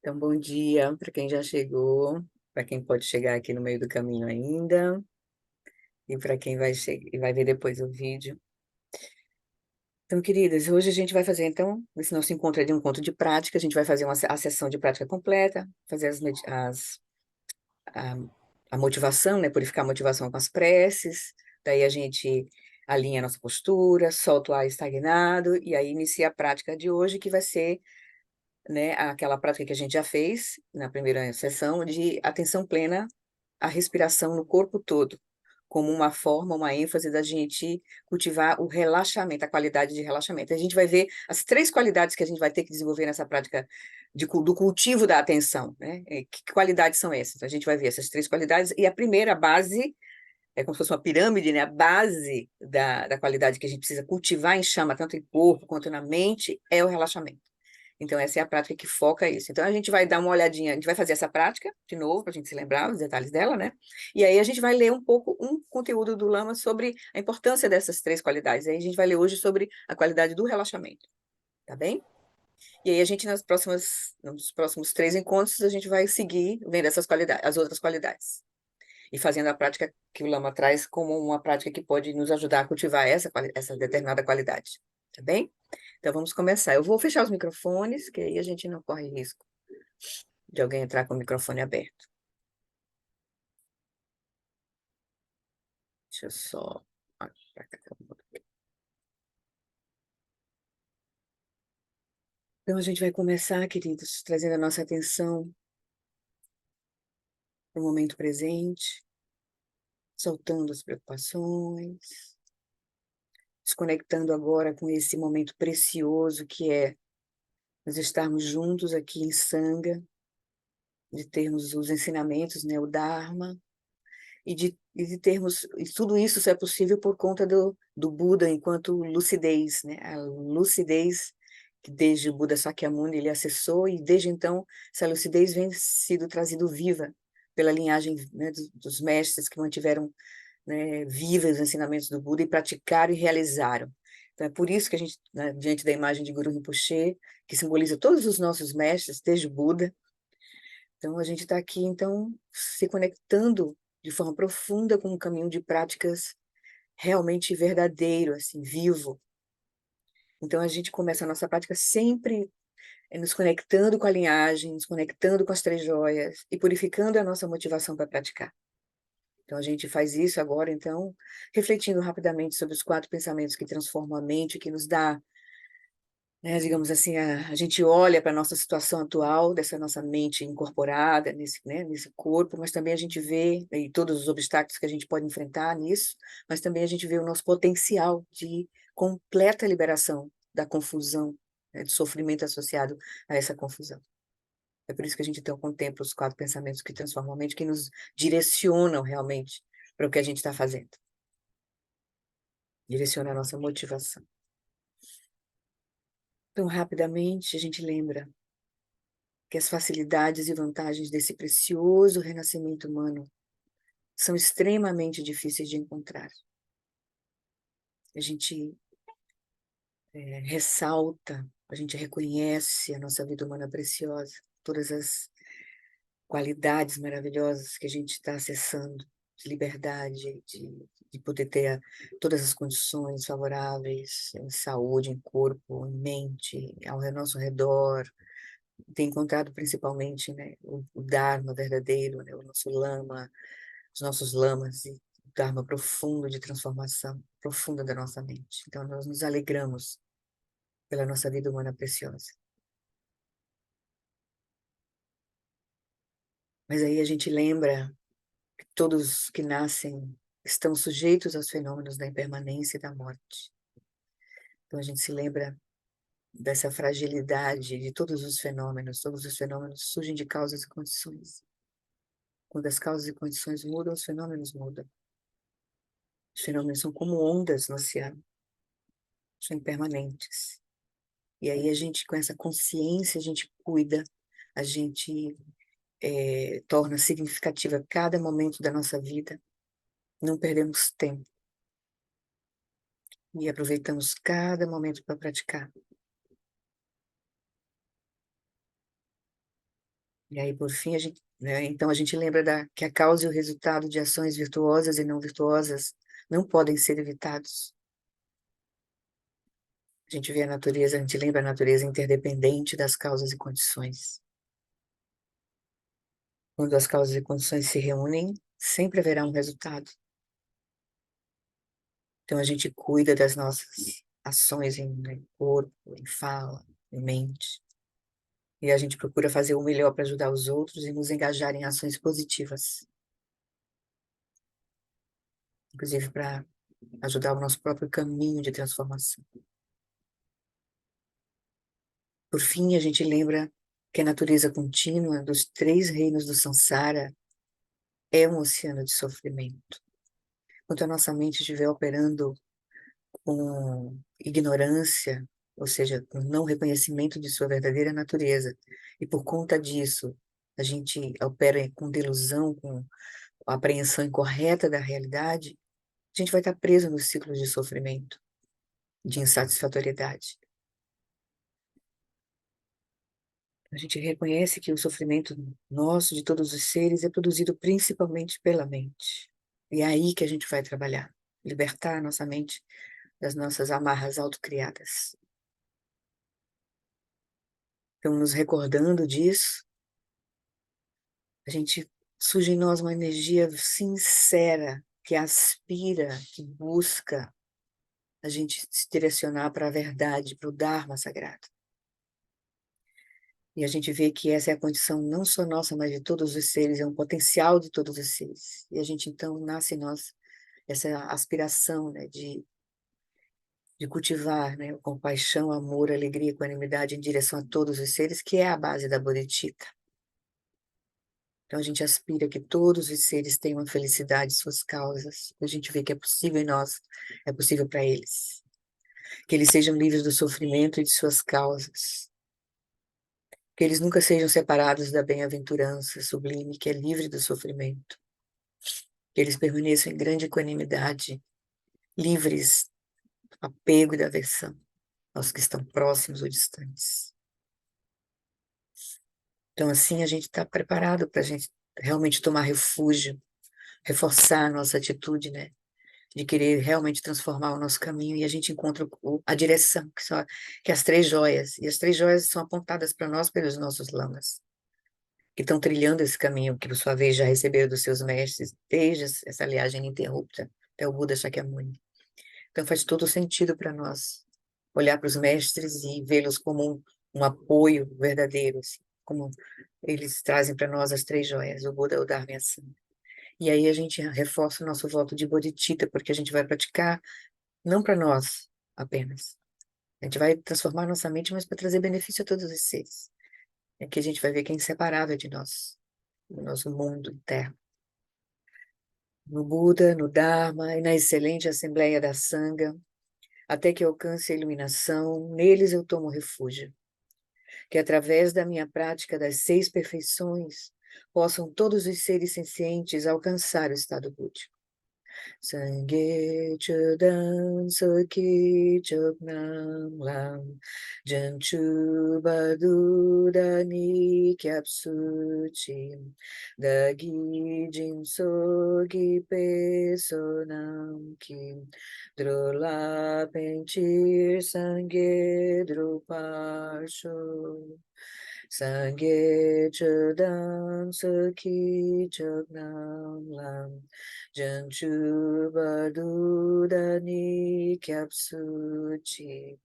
Então, bom dia para quem já chegou, para quem pode chegar aqui no meio do caminho ainda, e para quem vai ver depois o vídeo. Então, queridas, hoje a gente vai fazer, então, esse nosso encontro é de um encontro de prática, a gente vai fazer a sessão de prática completa, fazer a, a motivação, né, purificar a motivação com as preces, daí a gente alinha a nossa postura, solta o ar estagnado, e aí inicia a prática de hoje, que vai ser, né, aquela prática que a gente já fez na primeira sessão de atenção plena à respiração no corpo todo, como uma forma, uma ênfase da gente cultivar o relaxamento, a qualidade de relaxamento. A gente vai ver as três qualidades que a gente vai ter que desenvolver nessa prática do cultivo da atenção, né? Que qualidades são essas? A gente vai ver essas três qualidades, e a primeira base é como se fosse uma pirâmide, né? A base da qualidade que a gente precisa cultivar em chama, tanto em corpo quanto na mente, é o relaxamento. Então, essa é a prática que foca isso. Então, a gente vai dar uma olhadinha, a gente vai fazer essa prática, de novo, para a gente se lembrar os detalhes dela, né? E aí a gente vai ler um pouco, um conteúdo do Lama sobre a importância dessas três qualidades. Aí a gente vai ler hoje sobre a qualidade do relaxamento, tá bem? E aí a gente, nos próximos três encontros, a gente vai seguir vendo essas qualidades, as outras qualidades. E fazendo a prática que o Lama traz como uma prática que pode nos ajudar a cultivar essa determinada qualidade, tá bem? Então, vamos começar. Eu vou fechar os microfones, que aí a gente não corre risco de alguém entrar com o microfone aberto. Deixa eu só... Então, a gente vai começar, queridos, trazendo a nossa atenção para o momento presente, soltando as preocupações, desconectando agora com esse momento precioso que é nós estarmos juntos aqui em Sangha, de termos os ensinamentos, né, o Dharma, e de termos, e tudo isso só é possível por conta do Buda enquanto lucidez, né? A lucidez que desde o Buda Sakyamuni ele acessou, e desde então essa lucidez vem sido trazida viva pela linhagem, né, dos mestres que mantiveram, né, vivos os ensinamentos do Buda e praticaram e realizaram. Então é por isso que a gente, né, diante da imagem de Guru Rinpoche, que simboliza todos os nossos mestres, desde o Buda, então, a gente está aqui, então, se conectando de forma profunda com um caminho de práticas realmente verdadeiro, assim, vivo. Então, a gente começa a nossa prática sempre nos conectando com a linhagem, nos conectando com as três joias e purificando a nossa motivação para praticar. Então, a gente faz isso agora, então, refletindo rapidamente sobre os quatro pensamentos que transformam a mente, que nos dá, né, digamos assim, a gente olha para a nossa situação atual, dessa nossa mente incorporada nesse, né, nesse corpo, mas também a gente vê e todos os obstáculos que a gente pode enfrentar nisso, mas também a gente vê o nosso potencial de completa liberação da confusão, né, do sofrimento associado a essa confusão. É por isso que a gente então contempla os quatro pensamentos que transformam a mente, que nos direcionam realmente para o que a gente está fazendo. Direciona a nossa motivação. Então, rapidamente, a gente lembra que as facilidades e vantagens desse precioso renascimento humano são extremamente difíceis de encontrar. A gente ressalta, a gente reconhece a nossa vida humana preciosa, todas as qualidades maravilhosas que a gente está acessando, de liberdade, de poder ter todas as condições favoráveis em saúde, em corpo, em mente, ao nosso redor, ter encontrado principalmente, né, o Dharma verdadeiro, né, o nosso Lama, os nossos lamas, e o Dharma profundo de transformação, profunda da nossa mente. Então, nós nos alegramos pela nossa vida humana preciosa. Mas aí a gente lembra que todos que nascem estão sujeitos aos fenômenos da impermanência e da morte. Então, a gente se lembra dessa fragilidade de todos os fenômenos surgem de causas e condições. Quando as causas e condições mudam, os fenômenos mudam. Os fenômenos são como ondas no oceano, são impermanentes. E aí a gente, com essa consciência, a gente cuida, a gente torna significativa cada momento da nossa vida, não perdemos tempo e aproveitamos cada momento para praticar. E aí, por fim, então a gente lembra que a causa e o resultado de ações virtuosas e não virtuosas não podem ser evitados. A gente vê a natureza, a gente lembra a natureza interdependente das causas e condições. Quando as causas e condições se reúnem, sempre haverá um resultado. Então a gente cuida das nossas ações em corpo, em fala, em mente. E a gente procura fazer o melhor para ajudar os outros e nos engajar em ações positivas, inclusive para ajudar o nosso próprio caminho de transformação. Por fim, a gente lembra que a natureza contínua dos três reinos do samsara é um oceano de sofrimento. Enquanto a nossa mente estiver operando com ignorância, ou seja, com não reconhecimento de sua verdadeira natureza, e por conta disso, a gente opera com delusão, com a apreensão incorreta da realidade, a gente vai estar preso no ciclo de sofrimento, de insatisfatoriedade. A gente reconhece que o sofrimento nosso, de todos os seres, é produzido principalmente pela mente. E é aí que a gente vai trabalhar, libertar a nossa mente das nossas amarras autocriadas. Então, nos recordando disso, a gente surge em nós uma energia sincera, que aspira, que busca a gente se direcionar para a verdade, para o Dharma sagrado. E a gente vê que essa é a condição não só nossa, mas de todos os seres, é um potencial de todos os seres. E a gente, então, nasce em nós essa aspiração, né, de cultivar, né, compaixão, amor, alegria, equanimidade em direção a todos os seres, que é a base da bodhicitta. Então, a gente aspira que todos os seres tenham a felicidade em suas causas. A gente vê que é possível em nós, é possível para eles. Que eles sejam livres do sofrimento e de suas causas. Que eles nunca sejam separados da bem-aventurança sublime, que é livre do sofrimento. Que eles permaneçam em grande equanimidade, livres do apego e da aversão aos que estão próximos ou distantes. Então, assim, a gente está preparado para a gente realmente tomar refúgio, reforçar a nossa atitude, né? De querer realmente transformar o nosso caminho, e a gente encontra a direção, que é as três joias. E as três joias são apontadas para nós pelos nossos lamas, que estão trilhando esse caminho, que por sua vez já receberam dos seus mestres, desde essa viagem ininterrupta até o Buda Shakyamuni. Então faz todo sentido para nós olhar para os mestres e vê-los como um apoio verdadeiro, assim, como eles trazem para nós as três joias, o Buda, o Dharma e a Sangha. E aí a gente reforça o nosso voto de bodhicitta, porque a gente vai praticar não para nós apenas. A gente vai transformar nossa mente, mas para trazer benefício a todos os seres. É que a gente vai ver que é inseparável de nós, do nosso mundo interno. No Buda, no Dharma e na excelente Assembleia da Sangha, até que eu alcance a iluminação, neles eu tomo refúgio. Que através da minha prática das 6 perfeições, possam todos os seres sencientes alcançar o estado búdico. Sangye chudan soki choknam lam janchu badudani kyapsuchim dagi jin sogi pesonam kim drola penchir sangye drupasho Sangye chudan soki choknam lam Janchu badudani kyapsuchi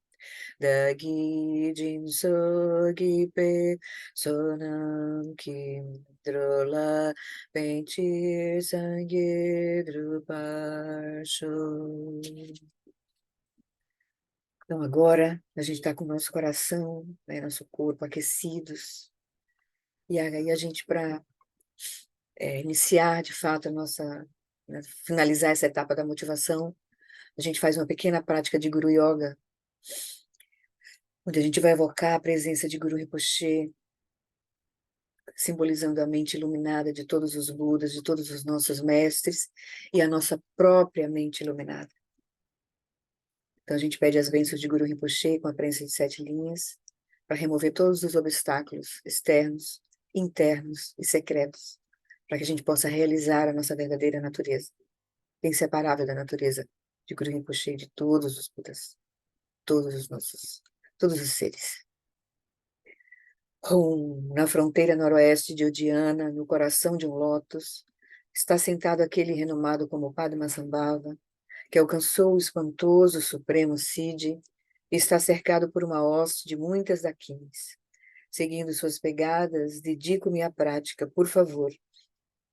dagi jinso gipe sonam kim drola penchir sangye drupasho. Então agora a gente está com o nosso coração, né, nosso corpo aquecidos, e aí a gente para iniciar de fato a nossa, né, finalizar essa etapa da motivação, a gente faz uma pequena prática de Guru Yoga, onde a gente vai evocar a presença de Guru Rinpoche, simbolizando a mente iluminada de todos os Budas, de todos os nossos mestres, e a nossa própria mente iluminada. Então a gente pede as bênçãos de Guru Rinpoche com a prensa de 7 linhas, para remover todos os obstáculos externos internos e secretos, para que a gente possa realizar a nossa verdadeira natureza, inseparável da natureza de Guru Rinpoche, de todos os Budas, todos os seres. Na fronteira noroeste de Udiana, no coração de um lótus, está sentado aquele renomado como Padmasambhava, que alcançou o espantoso Supremo Siddhi e está cercado por uma hoste de muitas dakinis. Seguindo suas pegadas, dedico-me à prática. Por favor,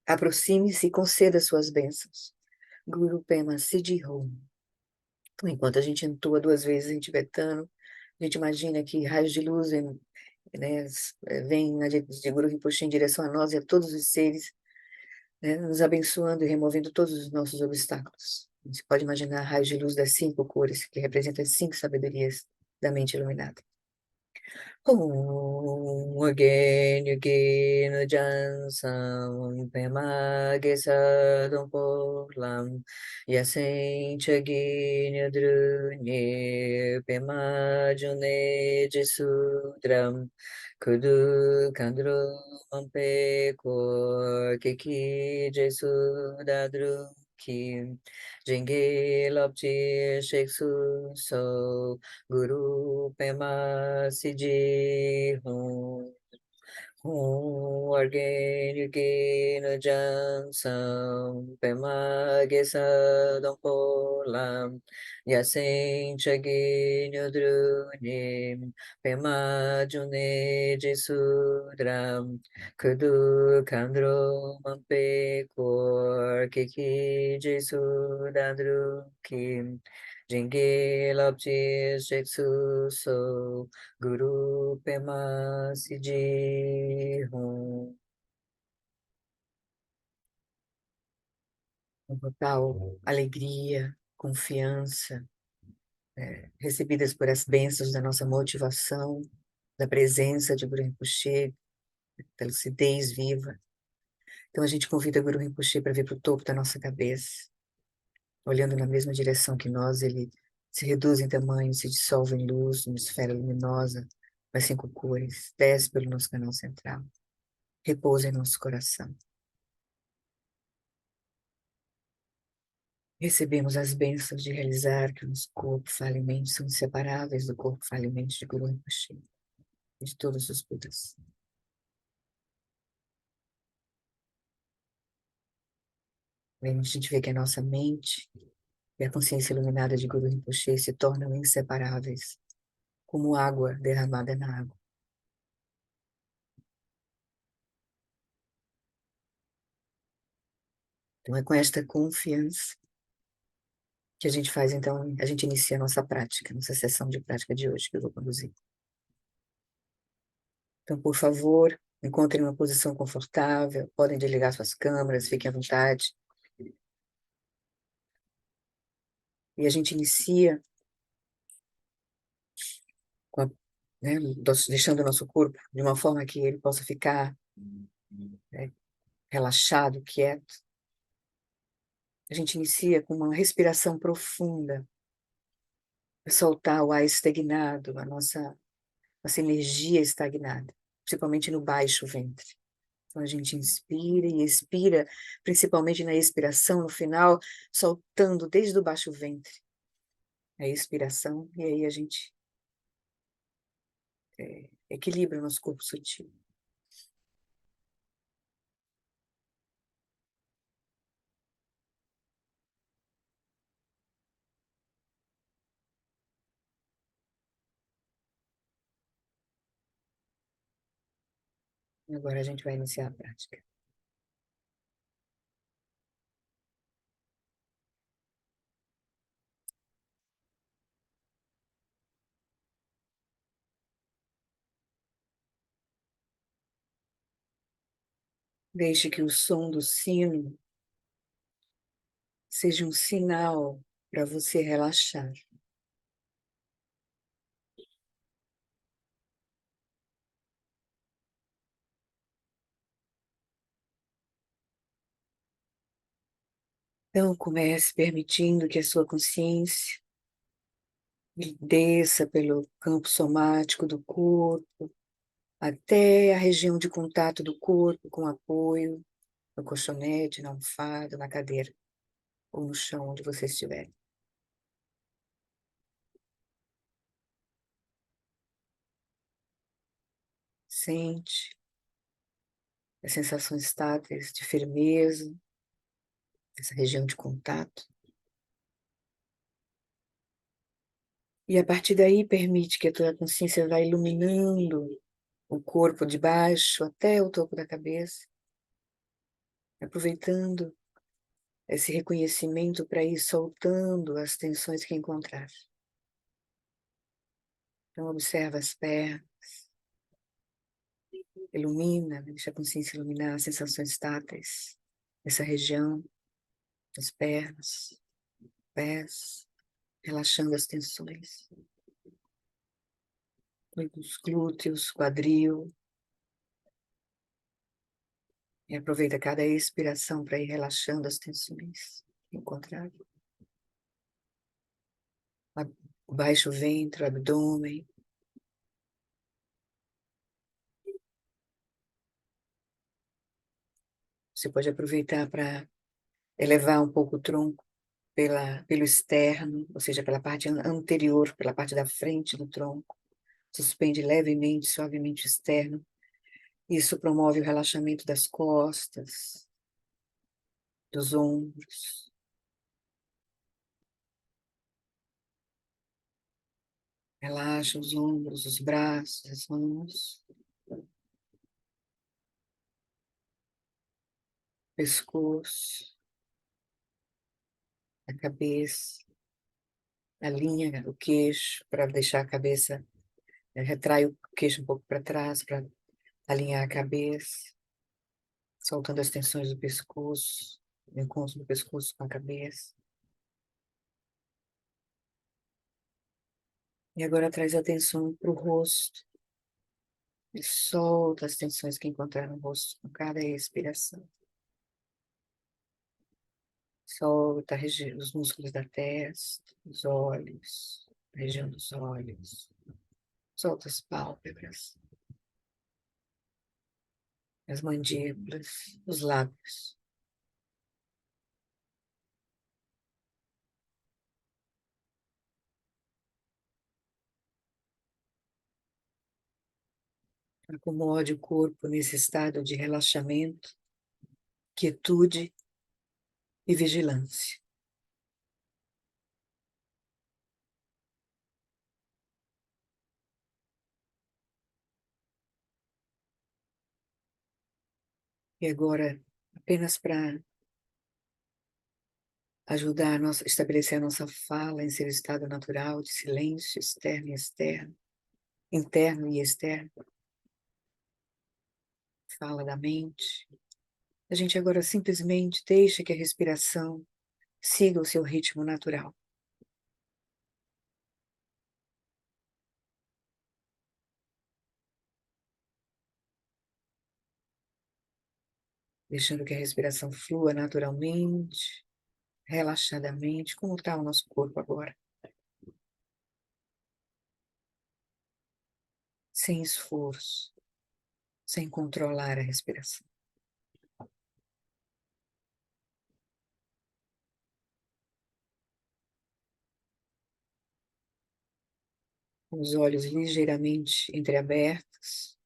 aproxime-se e conceda suas bênçãos. Guru Pema Siddhi Om. Então, enquanto a gente entoa 2 vezes em tibetano, a gente imagina que raios de luz né, vêm de Guru Rinpoche em direção a nós e a todos os seres, né, nos abençoando e removendo todos os nossos obstáculos. A gente pode imaginar raios de luz das 5 cores, que representam as 5 sabedorias da mente iluminada. Om again again jansam pema gesadam porlam yasen chagin drunye pema june jisudram kudu kandro mampe kor keki jesudadru kim jenge lopchi sheksu so Guru Pema Siji Hum Hum Argen Yugin Jan Sam Pema Gesa Dompolam Yasen Chagin Yudrunim Pema June Jesudram Kudu Kandro Mampe Kor Kiki Jesudandru Kim Jinge Lopchi Sheksu So Guru Pema Siji Hum. Com total alegria, confiança, recebidas por as bênçãos da nossa motivação, da presença de Guru Rinpoche, da lucidez viva. Então a gente convida Guru Rinpoche para vir para o topo da nossa cabeça, olhando na mesma direção que nós, ele se reduz em tamanho, se dissolve em luz, numa esfera luminosa, das 5 cores, desce pelo nosso canal central, repousa em nosso coração. Recebemos as bênçãos de realizar que o nosso corpo, fala e mente são inseparáveis do corpo, fala e mente de Guru Rinpoche, de todos os Budas. A gente vê que a nossa mente e a consciência iluminada de Guru Rinpoche se tornam inseparáveis, como água derramada na água. Então é com esta confiança que a gente faz, então, a gente inicia a nossa prática, nossa sessão de prática de hoje, que eu vou conduzir. Então, por favor, encontrem uma posição confortável, podem desligar suas câmeras, fiquem à vontade. E a gente inicia com né, deixando o nosso corpo de uma forma que ele possa ficar relaxado, quieto. A gente inicia com uma respiração profunda, soltar o ar estagnado, a nossa energia estagnada, principalmente no baixo ventre. Então a gente inspira e expira, principalmente na expiração, no final, soltando desde o baixo ventre a expiração, e aí a gente equilibra o nosso corpo sutil. Agora a gente vai iniciar a prática. Deixe que o som do sino seja um sinal para você relaxar. Então, comece permitindo que a sua consciência desça pelo campo somático do corpo, até a região de contato do corpo com apoio, no colchonete, na almofada, na cadeira, ou no chão, onde você estiver. Sente as sensações estáteis de firmeza, essa região de contato. E a partir daí, permite que a tua consciência vá iluminando o corpo de baixo até o topo da cabeça, aproveitando esse reconhecimento para ir soltando as tensões que encontrar. Então, observa as pernas, ilumina, deixa a consciência iluminar as sensações táteis, essa região das pernas, pés, relaxando as tensões, os glúteos, quadril, e aproveita cada expiração para ir relaxando as tensões, encontrar o baixo ventre, o abdômen. Você pode aproveitar para elevar um pouco o tronco pelo externo, ou seja, pela parte anterior, pela parte da frente do tronco. Suspende levemente, suavemente o externo. Isso promove o relaxamento das costas, dos ombros. Relaxa os ombros, os braços, as mãos, pescoço, a cabeça, alinha o queixo para deixar a cabeça, retrai o queixo um pouco para trás para alinhar a cabeça, soltando as tensões do pescoço, o encontro do pescoço com a cabeça. E agora traz a atenção para o rosto e solta as tensões que encontrar no rosto com cada expiração. Solta os músculos da testa, os olhos, a região dos olhos. Solta as pálpebras, as mandíbulas, os lábios. Acomode o corpo nesse estado de relaxamento, quietude e vigilância. E agora, apenas para ajudar a estabelecer a nossa fala em seu estado natural de silêncio externo e externo, interno e externo, fala da mente. A gente agora simplesmente deixa que a respiração siga o seu ritmo natural. Deixando que a respiração flua naturalmente, relaxadamente, como está o nosso corpo agora. Sem esforço, sem controlar a respiração. Com os olhos ligeiramente entreabertos,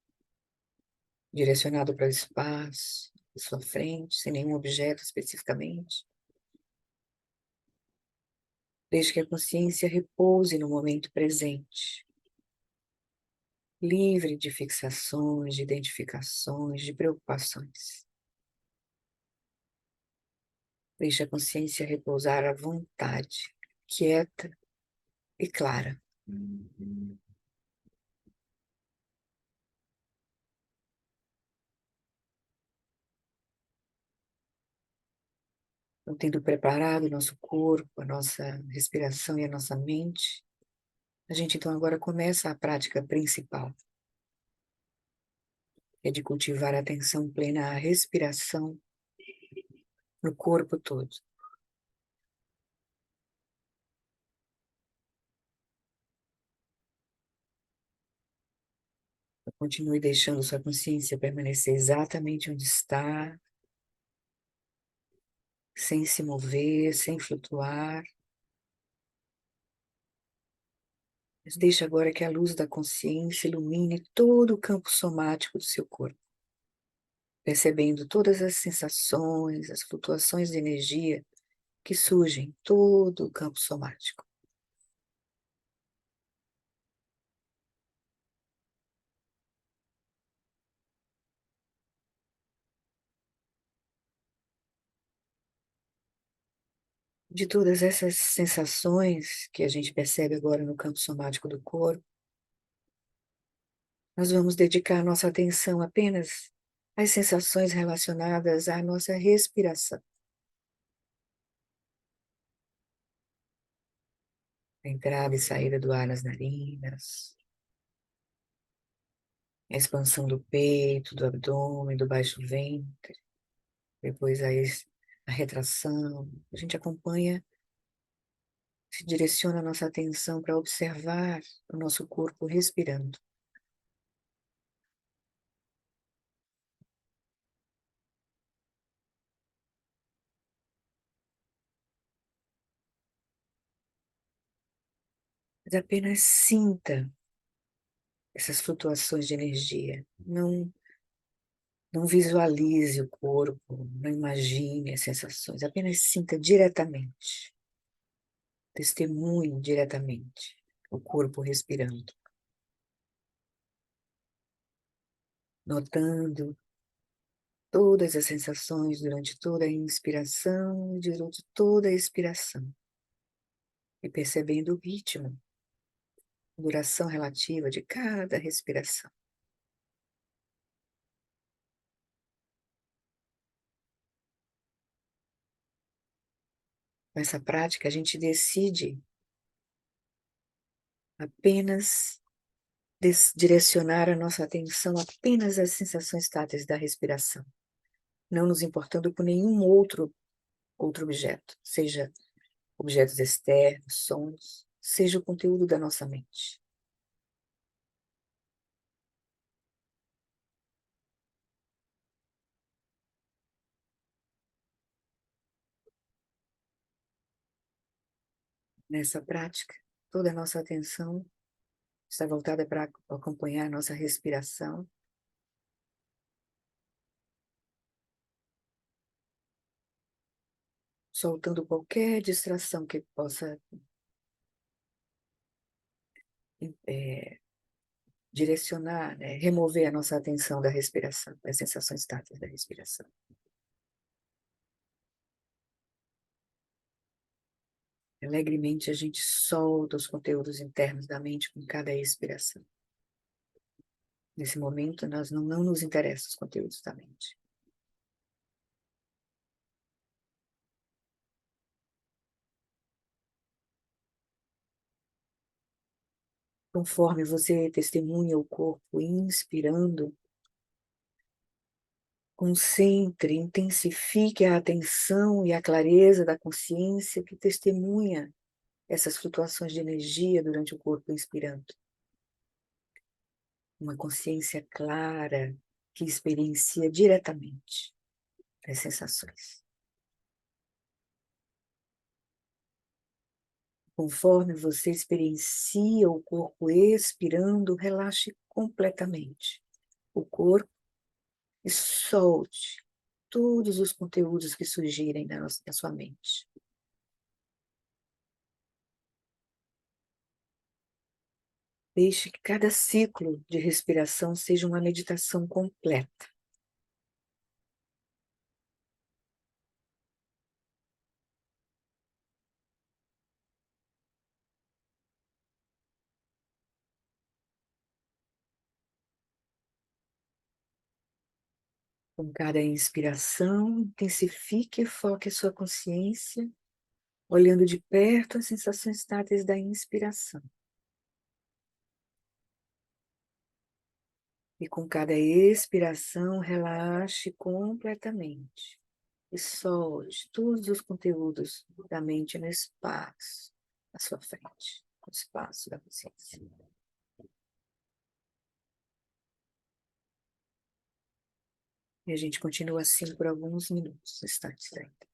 direcionado para o espaço, à sua frente, sem nenhum objeto especificamente. Deixe que a consciência repouse no momento presente, livre de fixações, de identificações, de preocupações. Deixe a consciência repousar à vontade, quieta e clara. Então, tendo preparado o nosso corpo, a nossa respiração e a nossa mente, a gente então agora começa a prática principal, que é de cultivar a atenção plena à respiração no corpo todo. Continue deixando sua consciência permanecer exatamente onde está, sem se mover, sem flutuar. Mas deixe agora que a luz da consciência ilumine todo o campo somático do seu corpo, percebendo todas as sensações, as flutuações de energia que surgem em todo o campo somático. De todas essas sensações que a gente percebe agora no campo somático do corpo, nós vamos dedicar nossa atenção apenas às sensações relacionadas à nossa respiração. A entrada e saída do ar nas narinas, a expansão do peito, do abdômen, do baixo ventre, depois a retração. A gente acompanha, se direciona a nossa atenção para observar o nosso corpo respirando. Mas apenas sinta essas flutuações de energia. Não visualize o corpo, não imagine as sensações, apenas sinta diretamente, testemunhe diretamente o corpo respirando, notando todas as sensações durante toda a inspiração e durante toda a expiração, e percebendo o ritmo, a duração relativa de cada respiração. Com essa prática, a gente decide apenas direcionar a nossa atenção apenas às sensações táteis da respiração, não nos importando com nenhum outro objeto, seja objetos externos, sons, seja o conteúdo da nossa mente. Nessa prática, toda a nossa atenção está voltada para acompanhar a nossa respiração, soltando qualquer distração que possa direcionar, né, remover a nossa atenção da respiração, das sensações táteis da respiração. Alegremente a gente solta os conteúdos internos da mente com cada expiração. Nesse momento, nós não nos interessam os conteúdos da mente. Conforme você testemunha o corpo inspirando, concentre, intensifique a atenção e a clareza da consciência que testemunha essas flutuações de energia durante o corpo inspirando. Uma consciência clara que experiencia diretamente as sensações. Conforme você experiencia o corpo expirando, relaxe completamente o corpo e solte todos os conteúdos que surgirem na sua mente. Deixe que cada ciclo de respiração seja uma meditação completa. Com cada inspiração, intensifique e foque a sua consciência, olhando de perto as sensações táteis da inspiração. E com cada expiração, relaxe completamente. E solte todos os conteúdos da mente no espaço à sua frente, no espaço da consciência. E a gente continua assim por alguns minutos, instantes ainda.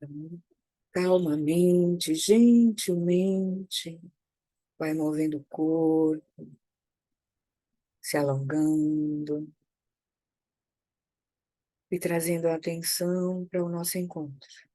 Então, calmamente, gentilmente, vai movendo o corpo, se alongando e trazendo a atenção para o nosso encontro.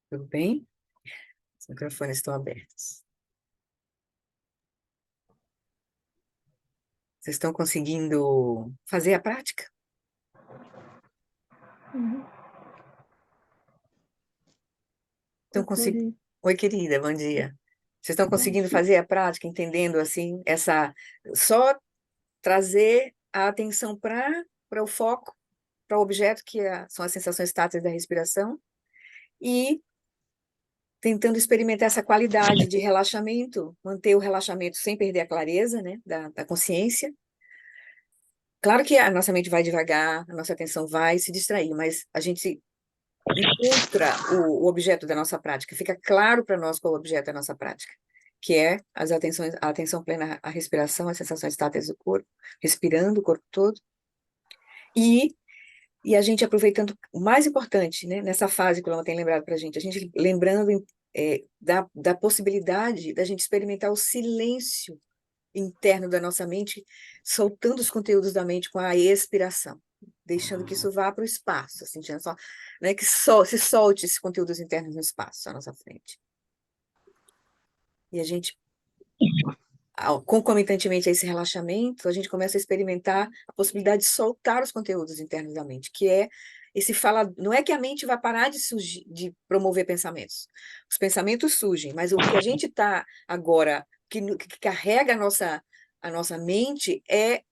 Tudo bem? Os microfones estão abertos. Vocês estão conseguindo fazer a prática? Uhum. Estão Oi, conseguindo? Flori. Oi, querida, bom dia. Vocês estão Bom conseguindo dia. fazer a prática, entendendo assim, só trazer a atenção para o foco, para o objeto, são as sensações táteis da respiração, e tentando experimentar essa qualidade de relaxamento, manter o relaxamento sem perder a clareza, né, da consciência. Claro que a nossa mente vai devagar, a nossa atenção vai se distrair, mas a gente encontra o objeto da nossa prática, fica claro para nós qual é o objeto da nossa prática, que é a atenção plena à respiração, as sensações táteis do corpo, respirando o corpo todo, e, e a gente aproveitando o mais importante, né, nessa fase que o Lama tem lembrado para a gente lembrando da possibilidade da gente experimentar o silêncio interno da nossa mente, soltando os conteúdos da mente com a expiração, deixando que isso vá para o espaço, assim, só, né, que se solte esses conteúdos internos no espaço à nossa frente. E a gente, concomitantemente a esse relaxamento, a gente começa a experimentar a possibilidade de soltar os conteúdos internos da mente, que é esse fala, não é que a mente vai parar de promover pensamentos. Os pensamentos surgem, mas o que a gente está agora, que carrega a nossa mente, é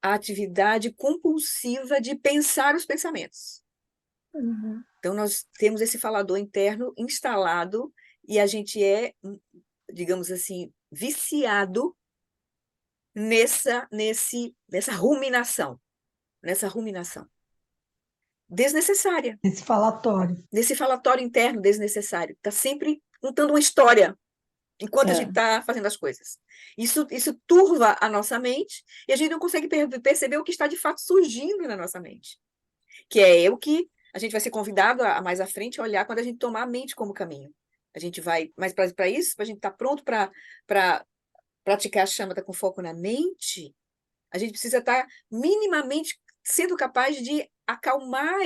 a atividade compulsiva de pensar os pensamentos. Uhum. Então, nós temos esse falador interno instalado e a gente é, digamos assim, viciado nessa ruminação desnecessária, Esse falatório. nesse falatório interno desnecessário. Está sempre contando uma história enquanto a gente É. está fazendo as coisas. Isso turva a nossa mente e a gente não consegue perceber o que está de fato surgindo na nossa mente, que é o que a gente vai ser convidado mais à frente a olhar quando a gente tomar a mente como caminho. A gente vai, mas para isso, para a gente estar pronto para praticar a chamata com foco na mente, a gente precisa estar minimamente sendo capaz de acalmar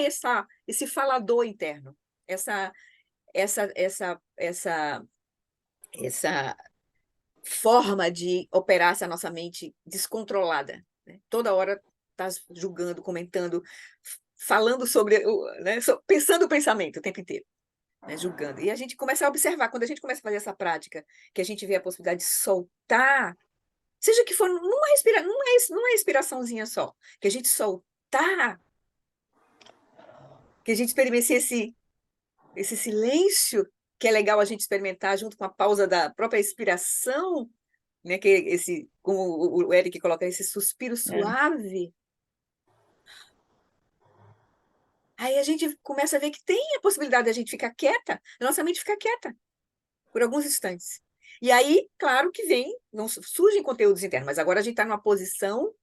esse falador interno, essa, essa, essa, essa, essa forma de operar essa nossa mente descontrolada, né? Toda hora está julgando, comentando, falando sobre, né? Pensando o pensamento o tempo inteiro, né? Julgando. E a gente começa a observar, quando a gente começa a fazer essa prática, que a gente vê a possibilidade de soltar, seja que for numa respiraçãozinha só, que a gente soltar, que a gente experimente esse silêncio, que é legal a gente experimentar junto com a pausa da própria expiração, né? Que como o Eric coloca, esse suspiro suave. Aí a gente começa a ver que tem a possibilidade de a gente ficar quieta, a nossa mente ficar quieta por alguns instantes. E aí, claro que não surgem conteúdos internos, mas agora a gente está numa posição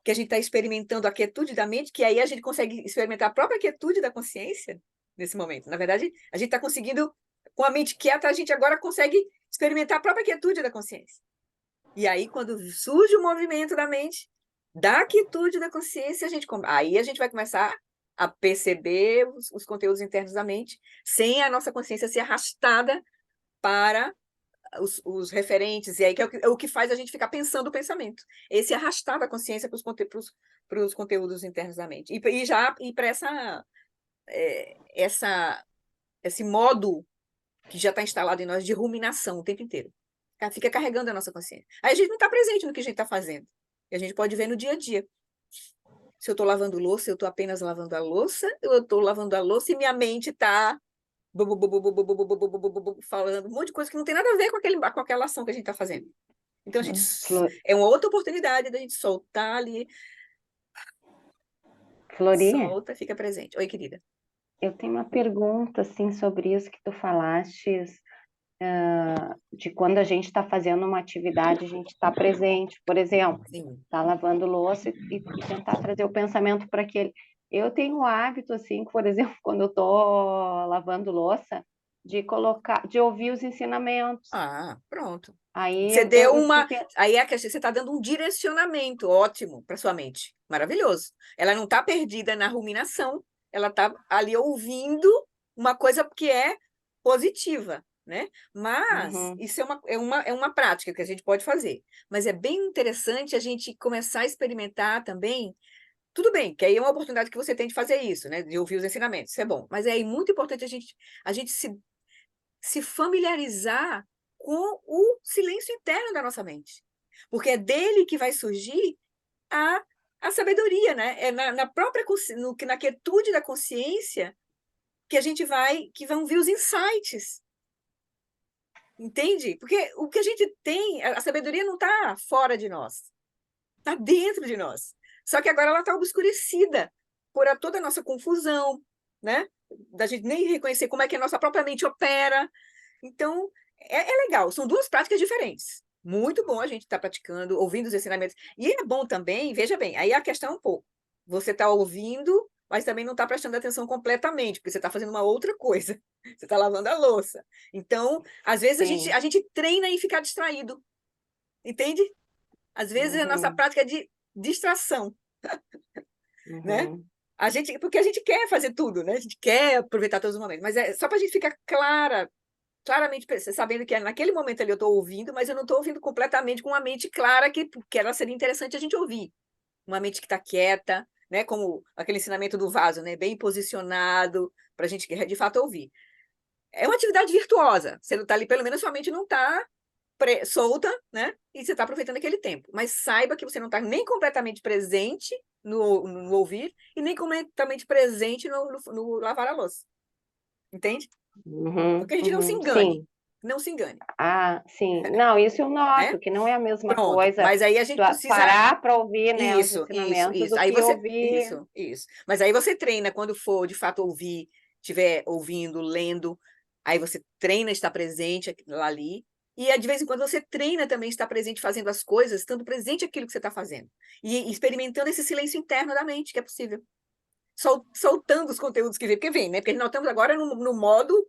que a gente está experimentando a quietude da mente, que aí a gente consegue experimentar a própria quietude da consciência nesse momento. Na verdade, a gente está conseguindo, com a mente quieta, a gente agora consegue experimentar a própria quietude da consciência. E aí, quando surge o movimento da mente, da quietude da consciência, aí a gente vai começar a perceber os conteúdos internos da mente, sem a nossa consciência ser arrastada para os referentes, e aí que é o que faz a gente ficar pensando o pensamento. Esse arrastar da consciência para os conteúdos internos da mente. E para esse modo que já está instalado em nós de ruminação o tempo inteiro. Fica carregando a nossa consciência. Aí a gente não está presente no que a gente está fazendo. E a gente pode ver no dia a dia. Se eu estou lavando louça, eu estou apenas lavando a louça, ou eu estou lavando a louça e minha mente está falando um monte de coisa que não tem nada a ver com aquela ação que a gente está fazendo. Então, é uma outra oportunidade da gente soltar ali. Florinha, solta, fica presente. Oi, querida. Eu tenho uma pergunta, assim, sobre isso que tu falaste, de quando a gente está fazendo uma atividade, a gente está presente, por exemplo, está lavando louça e tentar trazer o pensamento para aquele. Eu tenho o hábito, assim, por exemplo, quando eu estou lavando louça, de ouvir os ensinamentos. Pronto. Aí você deu aí você está dando um direcionamento ótimo para sua mente. Maravilhoso. Ela não está perdida na ruminação, ela está ali ouvindo uma coisa que é positiva, né? Mas isso é uma prática que a gente pode fazer. Mas é bem interessante a gente começar a experimentar também. Tudo bem, que aí é uma oportunidade que você tem de fazer isso, né? De ouvir os ensinamentos, isso é bom. Mas é muito importante a gente se familiarizar com o silêncio interno da nossa mente. Porque é dele que vai surgir a sabedoria, né? É na própria na quietude da consciência que que vão vir os insights. Entende? Porque o que a gente tem, a sabedoria não está fora de nós, está dentro de nós. Só que agora ela está obscurecida por toda a nossa confusão, né? Da gente nem reconhecer como é que a nossa própria mente opera. Então, é legal. São duas práticas diferentes. Muito bom a gente estar praticando, ouvindo os ensinamentos. E é bom também, veja bem, aí a questão é um pouco. Você está ouvindo, mas também não está prestando atenção completamente, porque você está fazendo uma outra coisa. Você está lavando a louça. Então, às vezes, a gente treina em ficar distraído. Entende? Às vezes, a nossa prática é de distração. Né? Porque a gente quer fazer tudo, né? A gente quer aproveitar todos os momentos. Mas é só para a gente ficar claramente sabendo que naquele momento ali eu estou ouvindo, mas eu não estou ouvindo completamente com uma mente clara que ela seria interessante a gente ouvir. Uma mente que está quieta, né? Como aquele ensinamento do vaso, né? Bem posicionado, para a gente de fato ouvir. É uma atividade virtuosa. Você não está ali, pelo menos sua mente não está solta, né? E você está aproveitando aquele tempo. Mas saiba que você não está nem completamente presente no ouvir e nem completamente presente no lavar a louça. Entende? Porque a gente não se engane. Sim. Não se engane. Sim. Não, isso eu noto, que não é a mesma coisa. Mas aí a gente precisa parar para ouvir, né, os isso, ensinamentos do aí que você ouvir. Isso. Mas aí você treina quando for de fato ouvir, estiver ouvindo, lendo, aí você treina estar presente lá ali. E de vez em quando você treina também estar presente fazendo as coisas, estando presente aquilo que você está fazendo. E experimentando esse silêncio interno da mente, que é possível. Soltando os conteúdos que vem, porque vem, né? Porque nós estamos agora no modo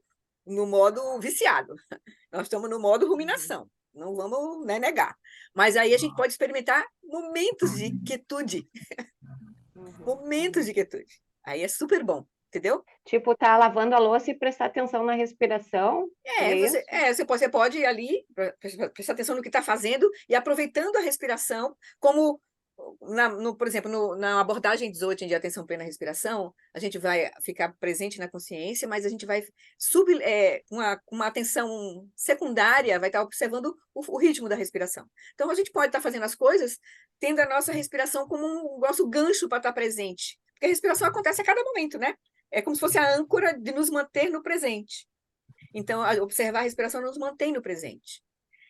viciado. Nós estamos no modo ruminação. Não vamos, né, negar. Mas aí a gente pode experimentar momentos de quietude. Momentos de quietude. Aí é super bom. entendeu? Tipo, tá lavando a louça e prestar atenção na respiração, é isso? Você pode ir ali, prestar atenção no que está fazendo e aproveitando a respiração, como, por exemplo, na abordagem 18 de atenção plena à respiração, a gente vai ficar presente na consciência, mas a gente vai, com uma atenção secundária, vai estar observando o ritmo da respiração. Então, a gente pode estar fazendo as coisas tendo a nossa respiração como um nosso gancho para estar presente, porque a respiração acontece a cada momento, né? É como se fosse a âncora de nos manter no presente. Então, observar a respiração nos mantém no presente.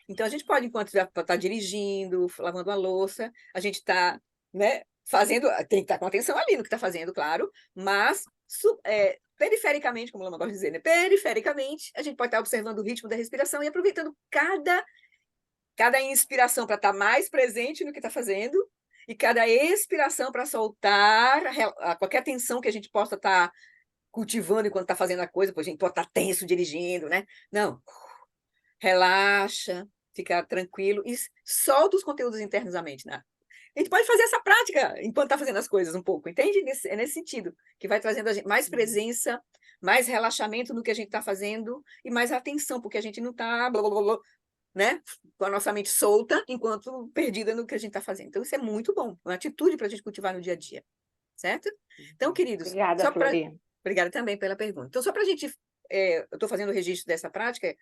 Então, a gente pode, enquanto está dirigindo, lavando a louça, a gente está, né, fazendo, tem que estar com atenção ali no que está fazendo, claro, mas perifericamente, como o Lama gosta de dizer, né, perifericamente, a gente pode estar observando o ritmo da respiração e aproveitando cada inspiração para estar mais presente no que está fazendo e cada expiração para soltar qualquer tensão que a gente possa estar cultivando enquanto está fazendo a coisa, porque a gente pode estar tenso dirigindo, né? Não. Relaxa, fica tranquilo e solta os conteúdos internos da mente, né? A gente pode fazer essa prática enquanto está fazendo as coisas um pouco, entende? É nesse sentido, que vai trazendo a gente mais presença, mais relaxamento no que a gente está fazendo e mais atenção, porque a gente não está, né, com a nossa mente solta enquanto perdida no que a gente está fazendo. Então, isso é muito bom, uma atitude para a gente cultivar no dia a dia, certo? Então, queridos, Obrigada, Flori. Obrigada também pela pergunta. Então, só para a gente, eu estou fazendo o registro dessa prática,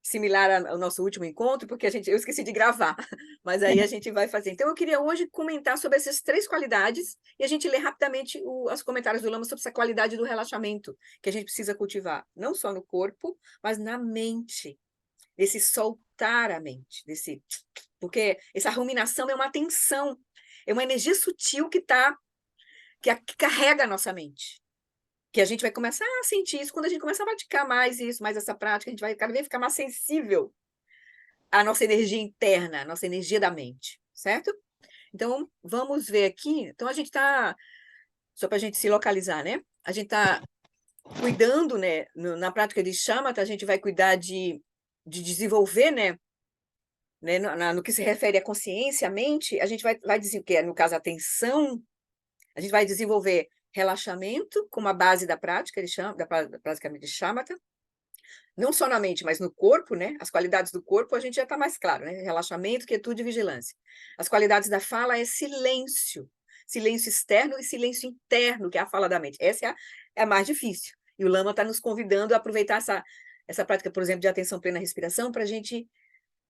similar ao nosso último encontro, porque eu esqueci de gravar, mas aí a gente vai fazer. Então, eu queria hoje comentar sobre essas 3 qualidades e a gente ler rapidamente os comentários do Lama sobre essa qualidade do relaxamento que a gente precisa cultivar, não só no corpo, mas na mente, desse soltar a mente, porque essa ruminação é uma tensão, é uma energia sutil que carrega a nossa mente. Que a gente vai começar a sentir isso quando a gente começar a praticar mais isso, mais essa prática, a gente vai cada vez ficar mais sensível à nossa energia interna, à nossa energia da mente, certo? Então, vamos ver aqui. Então, a gente está, só para a gente se localizar, né? A gente está cuidando, né? Na prática de Shamatha, a gente vai cuidar de desenvolver, né? No que se refere à consciência, à mente, a gente vai dizer que é, no caso, a atenção, a gente vai desenvolver relaxamento como a base da prática, da prática de Shamatha, não só na mente, mas no corpo, né? As qualidades do corpo a gente já está mais claro, né? Relaxamento, quietude e vigilância. As qualidades da fala é silêncio, silêncio externo e silêncio interno, que é a fala da mente. Essa é a mais difícil. E o Lama está nos convidando a aproveitar essa prática, por exemplo, de atenção plena à respiração, para a gente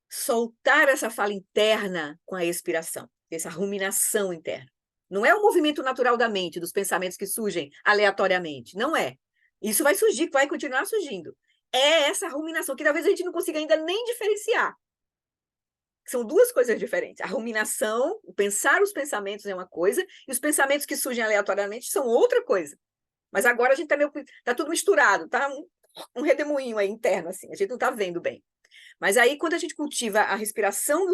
soltar essa fala interna com a expiração, essa ruminação interna. Não é o movimento natural da mente, dos pensamentos que surgem aleatoriamente. Não é. Isso vai surgir, vai continuar surgindo. É essa ruminação, que talvez a gente não consiga ainda nem diferenciar. São 2 coisas diferentes. A ruminação, o pensar os pensamentos é uma coisa, e os pensamentos que surgem aleatoriamente são outra coisa. Mas agora a gente está tudo misturado, tá um redemoinho aí interno, assim, a gente não está vendo bem. Mas aí, quando a gente cultiva a respiração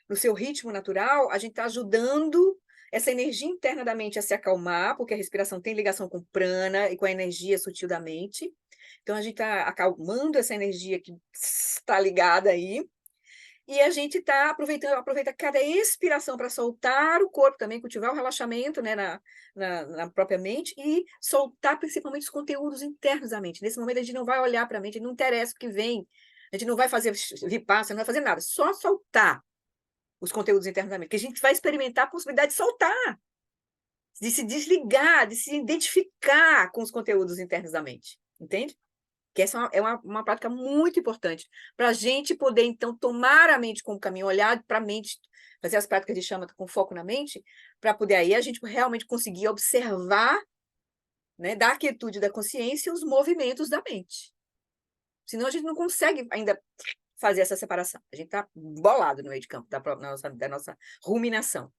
no seu ritmo natural, a gente está ajudando essa energia interna da mente a se acalmar, porque a respiração tem ligação com o prana e com a energia sutil da mente. Então, a gente está acalmando essa energia que está ligada aí, e a gente está aproveita cada expiração para soltar o corpo também, cultivar o relaxamento, né, na própria mente, e soltar principalmente os conteúdos internos da mente. Nesse momento, a gente não vai olhar para a mente, não interessa o que vem, a gente não vai fazer vipassana, não vai fazer nada, só soltar os conteúdos internos da mente, que a gente vai experimentar a possibilidade de soltar, de se desligar, de se identificar com os conteúdos internos da mente, entende? Que essa é uma prática muito importante para a gente poder, então, tomar a mente como caminho, olhar para a mente, fazer as práticas de Shamatha com foco na mente, para poder aí a gente realmente conseguir observar, né, da quietude da consciência os movimentos da mente. Senão a gente não consegue ainda fazer essa separação. A gente está bolado no meio de campo da nossa ruminação.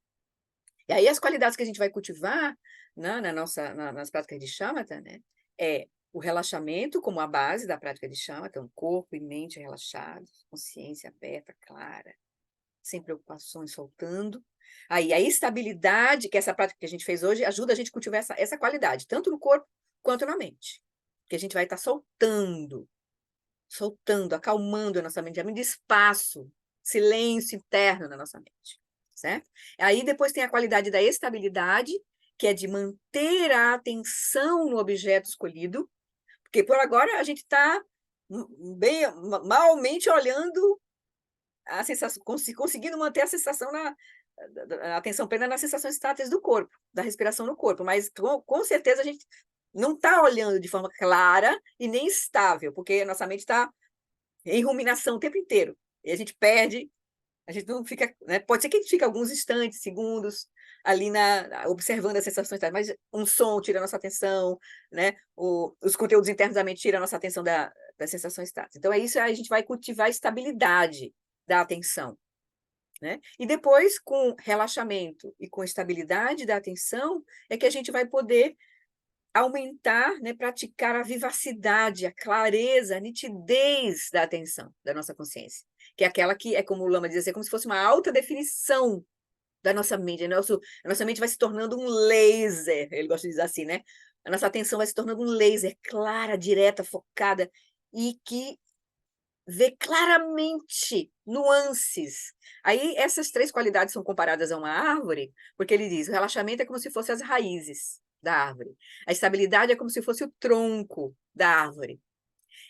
E aí as qualidades que a gente vai cultivar, né, nas práticas de Shamatha, né, é o relaxamento como a base da prática de Shamatha, então corpo e mente relaxados, consciência aberta, clara, sem preocupações, soltando. Aí a estabilidade, que essa prática que a gente fez hoje, ajuda a gente a cultivar essa qualidade, tanto no corpo quanto na mente. Que a gente vai estar soltando, acalmando a nossa mente, abrindo espaço, silêncio interno na nossa mente, certo? Aí depois tem a qualidade da estabilidade, que é de manter a atenção no objeto escolhido, porque por agora a gente está malmente olhando a sensação, conseguindo manter a sensação a atenção plena nas sensações estáticas do corpo, da respiração no corpo, mas com certeza a gente não está olhando de forma clara e nem estável, porque a nossa mente está em ruminação o tempo inteiro, e a gente perde, a gente não fica, né? Pode ser que a gente fique alguns instantes, segundos, ali observando as sensações, mas um som tira a nossa atenção, né? Os conteúdos internos da mente tiram a nossa atenção das sensações estáticas. Então, é isso, a gente vai cultivar a estabilidade da atenção, né? E depois, com relaxamento e com estabilidade da atenção, é que a gente vai poder aumentar, né, praticar a vivacidade, a clareza, a nitidez da atenção, da nossa consciência, que é aquela que é, como o Lama diz, assim, como se fosse uma alta definição da nossa mente. A nossa mente vai se tornando um laser, ele gosta de dizer assim, né? A nossa atenção vai se tornando um laser, clara, direta, focada, e que vê claramente nuances. Aí essas 3 qualidades são comparadas a uma árvore, porque ele diz, o relaxamento é como se fossem as raízes da árvore. A estabilidade é como se fosse o tronco da árvore.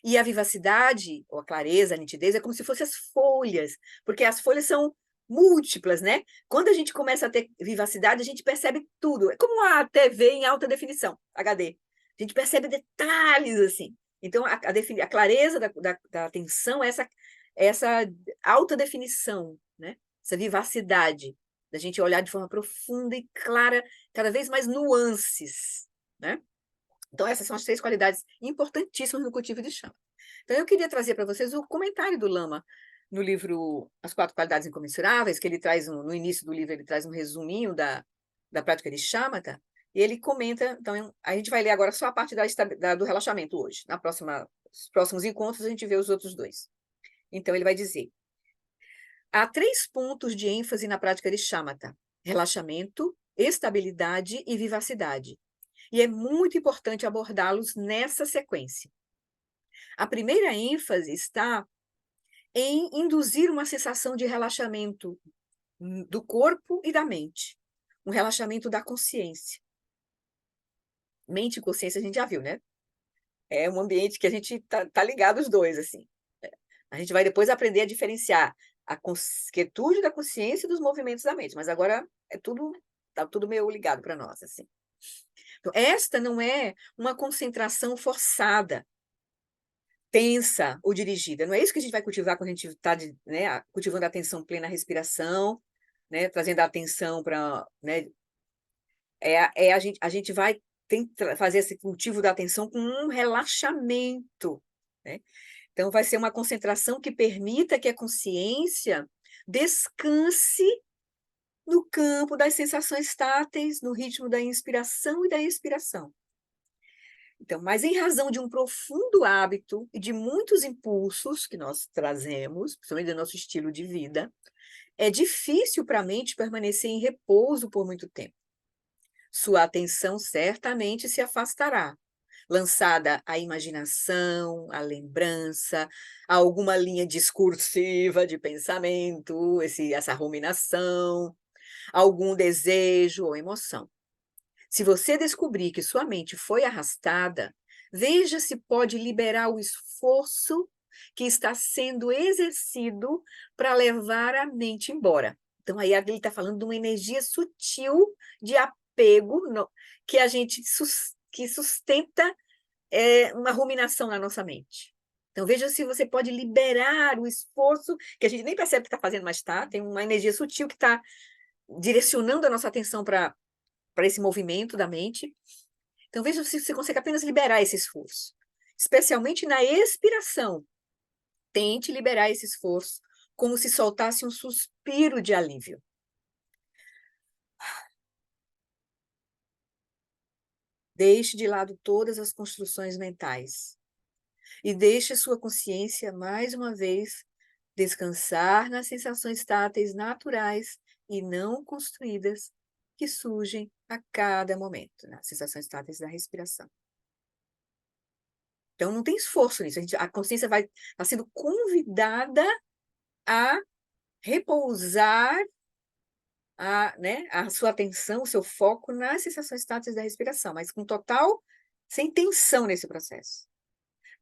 E a vivacidade, ou a clareza, a nitidez, é como se fossem as folhas, porque as folhas são múltiplas, né? Quando a gente começa a ter vivacidade, a gente percebe tudo. É como a TV em alta definição, HD. A gente percebe detalhes, assim. Então, a clareza da atenção é essa alta definição, né? Essa vivacidade, da gente olhar de forma profunda e clara, cada vez mais nuances, né? Então, essas são as 3 qualidades importantíssimas no cultivo de chama. Então, eu queria trazer para vocês o comentário do Lama no livro As 4 Qualidades Incomensuráveis, que ele traz, no início do livro, ele traz um resuminho da prática de shamatha, e ele comenta, então, a gente vai ler agora só a parte do relaxamento hoje. Nos próximos encontros, a gente vê os outros 2. Então, ele vai dizer, há 3 pontos de ênfase na prática de shamatha: relaxamento, estabilidade e vivacidade. E é muito importante abordá-los nessa sequência. A primeira ênfase está em induzir uma sensação de relaxamento do corpo e da mente, um relaxamento da consciência. Mente e consciência a gente já viu, né? É um ambiente que a gente tá ligado os dois, assim. A gente vai depois aprender a diferenciar a quietude da consciência dos movimentos da mente, mas agora tá tudo meio ligado para nós, assim. Então, esta não é uma concentração forçada, tensa ou dirigida. Não é isso que a gente vai cultivar quando a gente está, né, cultivando a atenção plena à respiração, né, trazendo a atenção para, né, a gente vai fazer esse cultivo da atenção com um relaxamento, né? Então, vai ser uma concentração que permita que a consciência descanse no campo das sensações táteis, no ritmo da inspiração e da expiração. Então, mas em razão de um profundo hábito e de muitos impulsos que nós trazemos, principalmente do nosso estilo de vida, é difícil para a mente permanecer em repouso por muito tempo. Sua atenção certamente se afastará, lançada à imaginação, à lembrança, a alguma linha discursiva de pensamento, essa ruminação, algum desejo ou emoção. Se você descobrir que sua mente foi arrastada, veja se pode liberar o esforço que está sendo exercido para levar a mente embora. Então, aí ele está falando de uma energia sutil de apego que a gente que sustenta uma ruminação na nossa mente. Então, veja se você pode liberar o esforço, que a gente nem percebe que está fazendo, mas está. Tem uma energia sutil que está direcionando a nossa atenção para esse movimento da mente. Então, veja se você consegue apenas liberar esse esforço. Especialmente na expiração. Tente liberar esse esforço como se soltasse um suspiro de alívio. Deixe de lado todas as construções mentais. E deixe sua consciência, mais uma vez, descansar nas sensações táteis naturais e não construídas que surgem a cada momento, nas sensações táteis da respiração. Então, não tem esforço nisso. A consciência está sendo convidada a repousar a sua atenção, o seu foco nas sensações táteis da respiração, mas com total, sem tensão nesse processo.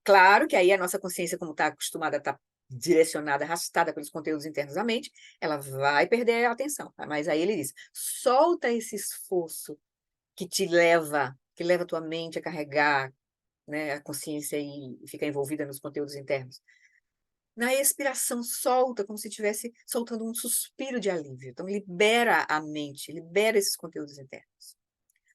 Claro que aí a nossa consciência, como está acostumada a estar direcionada, arrastada pelos conteúdos internos da mente, ela vai perder a atenção. Mas aí ele diz, solta esse esforço que leva a tua mente a carregar, né, a consciência e ficar envolvida nos conteúdos internos. Na expiração, solta, como se estivesse soltando um suspiro de alívio. Então, libera a mente, libera esses conteúdos internos.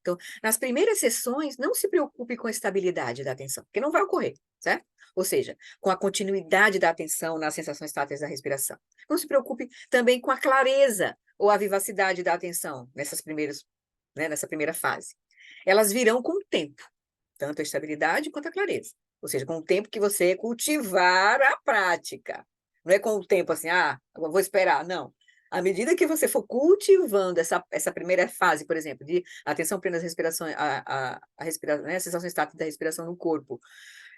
Então, nas primeiras sessões, não se preocupe com a estabilidade da atenção, porque não vai ocorrer, certo? Ou seja, com a continuidade da atenção nas sensações táteis da respiração. Não se preocupe também com a clareza ou a vivacidade da atenção nessa primeira fase. Elas virão com o tempo, tanto a estabilidade quanto a clareza. Ou seja, com o tempo que você cultivar a prática. Não é com o tempo assim, vou esperar, não. À medida que você for cultivando essa primeira fase, por exemplo, de atenção plena às respirações, né, as sensações táteis da respiração no corpo,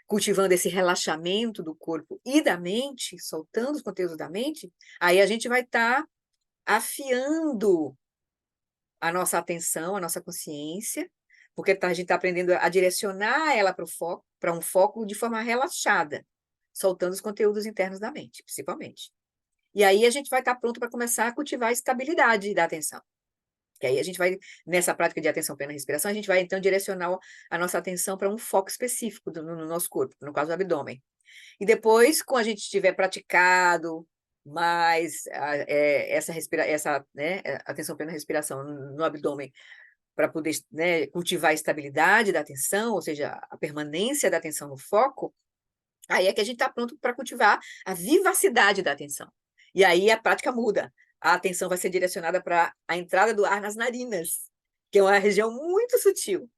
cultivando esse relaxamento do corpo e da mente, soltando os conteúdos da mente, aí a gente vai estar afiando a nossa atenção, a nossa consciência, porque a gente está aprendendo a direcionar ela para um foco de forma relaxada, soltando os conteúdos internos da mente, principalmente. E aí a gente vai estar pronto para começar a cultivar a estabilidade da atenção. Que aí a gente vai, nessa prática de atenção plena respiração, a gente vai então direcionar a nossa atenção para um foco específico no nosso corpo, no caso do abdômen. E depois, quando a gente tiver praticado mais essa atenção plena respiração no abdômen, para poder, né, cultivar a estabilidade da atenção, ou seja, a permanência da atenção no foco, aí é que a gente está pronto para cultivar a vivacidade da atenção. E aí a prática muda. A atenção vai ser direcionada para a entrada do ar nas narinas, que é uma região muito sutil,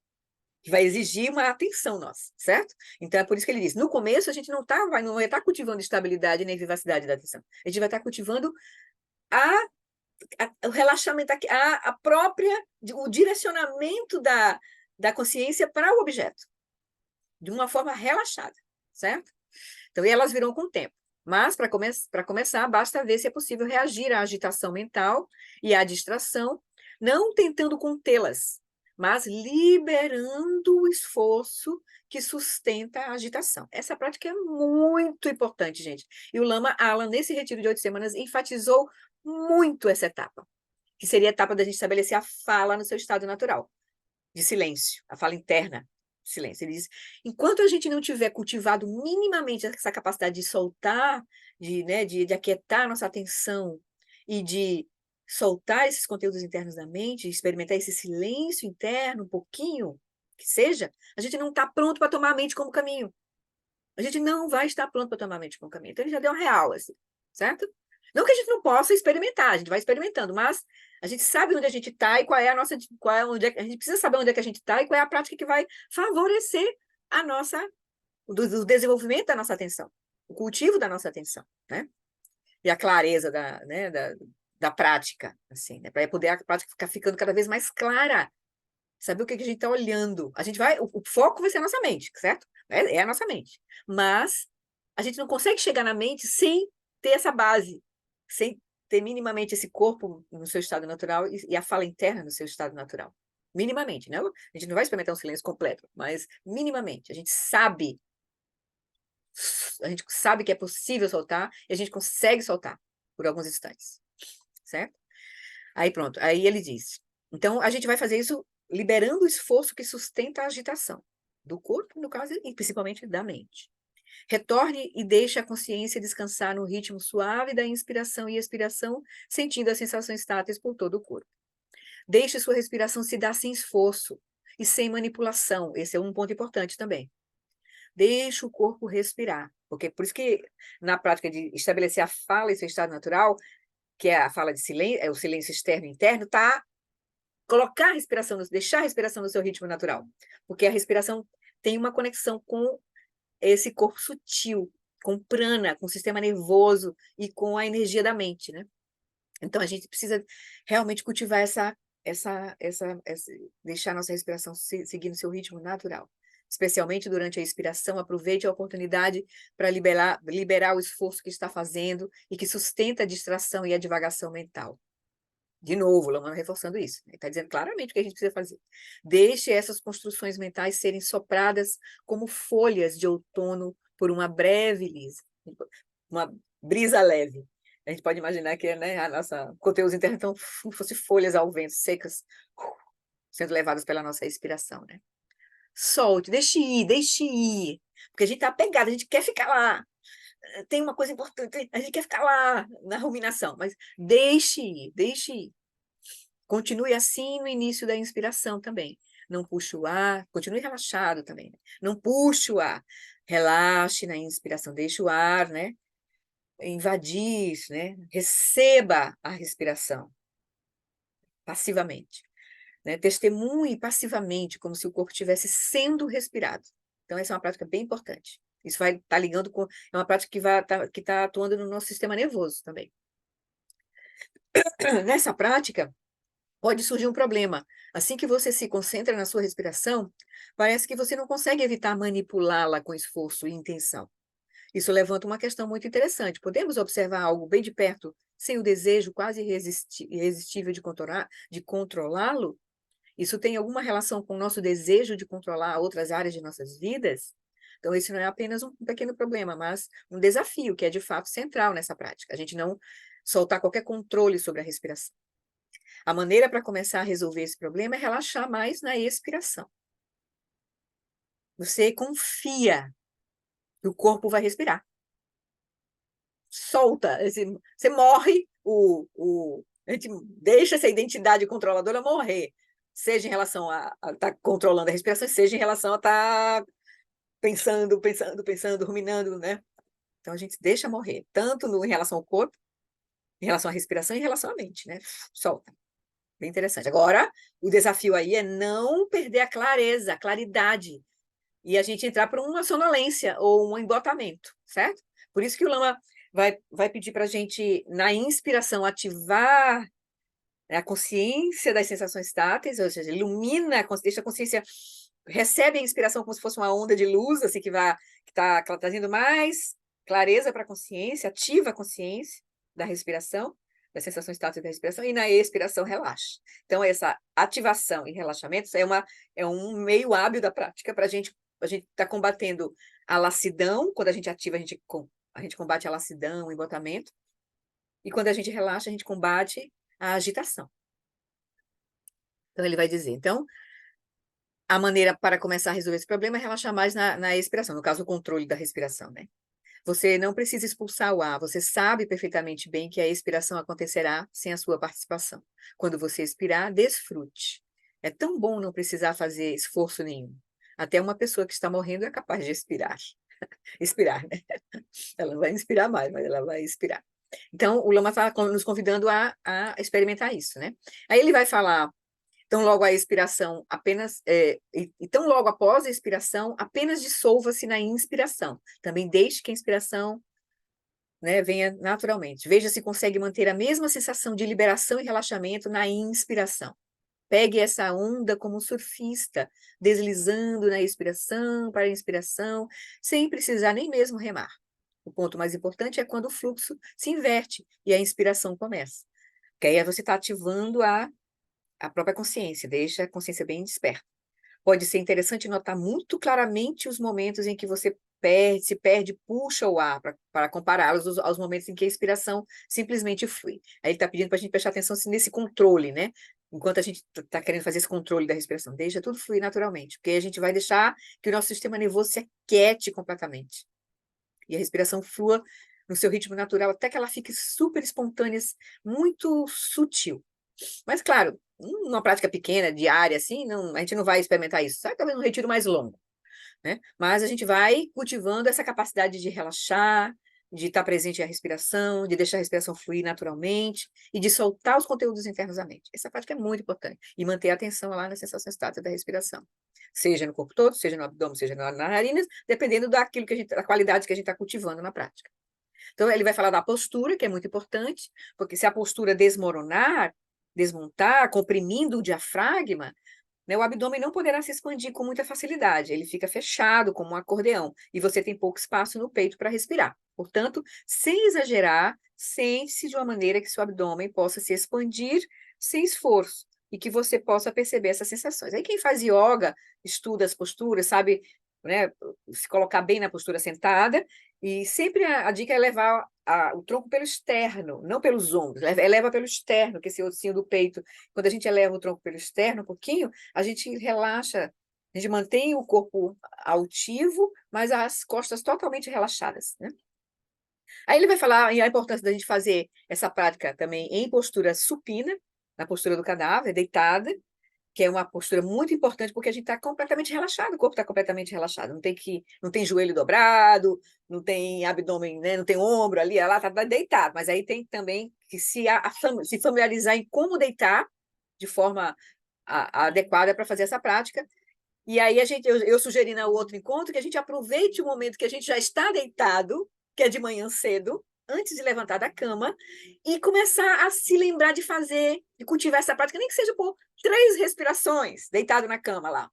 que vai exigir uma atenção nossa, certo? Então é por isso que ele diz, no começo a gente não vai estar cultivando estabilidade nem vivacidade da atenção. A gente vai estar cultivando o relaxamento, o direcionamento da consciência para o objeto, de uma forma relaxada, certo? Então, e elas virão com o tempo. Mas, para começar, basta ver se é possível reagir à agitação mental e à distração, não tentando contê-las, mas liberando o esforço que sustenta a agitação. Essa prática é muito importante, gente. E o Lama Alan, nesse retiro de 8 semanas, enfatizou muito essa etapa, que seria a etapa da gente estabelecer a fala no seu estado natural, de silêncio, a fala interna, silêncio. Ele diz, enquanto a gente não tiver cultivado minimamente essa capacidade de soltar, de aquietar a nossa atenção e de soltar esses conteúdos internos da mente, experimentar esse silêncio interno, um pouquinho, que seja, a gente não está pronto para tomar a mente como caminho. A gente não vai estar pronto para tomar a mente como caminho. Então, ele já deu uma real, assim, certo? Não que a gente não possa experimentar, a gente vai experimentando, mas a gente sabe onde a gente está e qual é a nossa, a gente precisa saber onde é que a gente está e qual é a prática que vai favorecer o desenvolvimento da nossa atenção, o cultivo da nossa atenção, né? E a clareza da prática, assim, né? Para poder a prática ficar ficando cada vez mais clara, saber o que a gente está olhando. O foco vai ser a nossa mente, certo? É a nossa mente. Mas a gente não consegue chegar na mente sem ter essa base, sem ter minimamente esse corpo no seu estado natural e a fala interna no seu estado natural. Minimamente, né? A gente não vai experimentar um silêncio completo, mas minimamente. A gente sabe que é possível soltar e a gente consegue soltar por alguns instantes, certo? Aí pronto, aí ele diz, então a gente vai fazer isso liberando o esforço que sustenta a agitação do corpo, no caso, e principalmente da mente. Retorne e deixe a consciência descansar no ritmo suave da inspiração e expiração, sentindo as sensações táteis por todo o corpo. Deixe sua respiração se dar sem esforço e sem manipulação. Esse é um ponto importante também. Deixe o corpo respirar, porque por isso que na prática de estabelecer a fala em seu estado natural, que é a fala de silêncio, é o silêncio externo e interno, tá? Colocar a respiração, deixar a respiração no seu ritmo natural, porque a respiração tem uma conexão com esse corpo sutil, com prana, com o sistema nervoso e com a energia da mente, né? Então a gente precisa realmente cultivar deixar a nossa respiração seguir no seu ritmo natural. Especialmente durante a expiração, aproveite a oportunidade para liberar o esforço que está fazendo e que sustenta a distração e a divagação mental. De novo, Lama reforçando isso. Ele está dizendo claramente o que a gente precisa fazer. Deixe essas construções mentais serem sopradas como folhas de outono por uma breve uma brisa leve. A gente pode imaginar que, né, a nossa conteúdos internos então fosse folhas ao vento, secas, sendo levadas pela nossa respiração, né? Solte, deixe ir, porque a gente está apegado, a gente quer ficar lá. Tem uma coisa importante, a gente quer ficar lá na ruminação, mas deixe ir, deixe ir. Continue assim no início da inspiração também. Não puxe o ar, continue relaxado também. Né? Não puxe o ar. Relaxe na inspiração, deixe o ar, né? Invadir, né? Receba a respiração passivamente. Né? Testemunhe passivamente, como se o corpo estivesse sendo respirado. Então, essa é uma prática bem importante. Isso vai estar ligando com... É uma prática que tá atuando no nosso sistema nervoso também. Nessa prática, pode surgir um problema. Assim que você se concentra na sua respiração, parece que você não consegue evitar manipulá-la com esforço e intenção. Isso levanta uma questão muito interessante. Podemos observar algo bem de perto, sem o desejo quase irresistível de controlá-lo? Isso tem alguma relação com o nosso desejo de controlar outras áreas de nossas vidas? Então, esse não é apenas um pequeno problema, mas um desafio que é de fato central nessa prática. A gente não soltar qualquer controle sobre a respiração. A maneira para começar a resolver esse problema é relaxar mais na expiração. Você confia que o corpo vai respirar. Solta, você morre, a gente deixa essa identidade controladora morrer, seja em relação a estar controlando a respiração, seja em relação a estar pensando, ruminando, né? Então a gente deixa morrer, tanto em relação ao corpo, em relação à respiração e em relação à mente, né? Solta. Bem interessante. Agora, o desafio aí é não perder a clareza, a claridade, e a gente entrar por uma sonolência ou um embotamento, certo? Por isso que o Lama vai pedir para a gente, na inspiração, ativar a consciência das sensações táteis, ou seja, ilumina, deixa a consciência, recebe a inspiração como se fosse uma onda de luz, assim, que está trazendo mais clareza para a consciência, ativa a consciência da respiração, das sensações táteis da respiração, e na expiração relaxa. Então, essa ativação e relaxamento é um meio hábil da prática para a gente está combatendo a lassidão. Quando a gente ativa, a gente combate a lassidão, o embotamento, e quando a gente relaxa, a gente combate a agitação. Então, ele vai dizer, então, a maneira para começar a resolver esse problema é relaxar mais na expiração, no caso, o controle da respiração, né? Você não precisa expulsar o ar, você sabe perfeitamente bem que a expiração acontecerá sem a sua participação. Quando você expirar, desfrute. É tão bom não precisar fazer esforço nenhum. Até uma pessoa que está morrendo é capaz de expirar. Expirar, né? Ela não vai inspirar mais, mas ela vai expirar. Então, o Lama está nos convidando a experimentar isso, né? Aí ele vai falar, tão logo a expiração apenas, e tão logo após a expiração, apenas dissolva-se na inspiração. Também deixe que a inspiração, né, venha naturalmente. Veja se consegue manter a mesma sensação de liberação e relaxamento na inspiração. Pegue essa onda como um surfista, deslizando na expiração para a inspiração, sem precisar nem mesmo remar. O ponto mais importante é quando o fluxo se inverte e a inspiração começa. Porque aí você está ativando a própria consciência, deixa a consciência bem desperta. Pode ser interessante notar muito claramente os momentos em que você se perde, puxa o ar, para compará-los aos momentos em que a inspiração simplesmente flui. Aí ele está pedindo para a gente prestar atenção nesse controle, né? Enquanto a gente está querendo fazer esse controle da respiração, deixa tudo fluir naturalmente, porque a gente vai deixar que o nosso sistema nervoso se aquiete completamente. E a respiração flua no seu ritmo natural, até que ela fique super espontânea, muito sutil. Mas, claro, numa prática pequena, diária, assim, a gente não vai experimentar isso. Sabe, talvez um retiro mais longo, né? Mas a gente vai cultivando essa capacidade de relaxar, de estar presente à respiração, de deixar a respiração fluir naturalmente e de soltar os conteúdos internos da mente. Essa prática é muito importante. E manter a atenção lá nas sensações táteis da respiração. Seja no corpo todo, seja no abdômen, seja nas narinas, dependendo da qualidade que a gente está cultivando na prática. Então, ele vai falar da postura, que é muito importante, porque se a postura desmontar, comprimindo o diafragma, né, o abdômen não poderá se expandir com muita facilidade, ele fica fechado como um acordeão, e você tem pouco espaço no peito para respirar. Portanto, sem exagerar, sente-se de uma maneira que seu abdômen possa se expandir sem esforço, e que você possa perceber essas sensações. Aí quem faz yoga, estuda as posturas, sabe, né, se colocar bem na postura sentada, e sempre a dica é levar o tronco pelo externo, não pelos ombros, eleva pelo externo, que é esse ossinho do peito. Quando a gente eleva o tronco pelo externo um pouquinho, a gente relaxa, a gente mantém o corpo altivo, mas as costas totalmente relaxadas, né? Aí ele vai falar a importância da gente fazer essa prática também em postura supina, na postura do cadáver, deitada, que é uma postura muito importante porque a gente está completamente relaxado, o corpo está completamente relaxado, não tem joelho dobrado, não tem abdômen, né, não tem ombro ali, ela está deitado, mas aí tem também que se familiarizar em como deitar de forma adequada para fazer essa prática. E aí eu sugeri no outro encontro que a gente aproveite o momento que a gente já está deitado, que é de manhã cedo, antes de levantar da cama, e começar a se lembrar de fazer, de cultivar essa prática, nem que seja por 3 respirações, deitado na cama lá.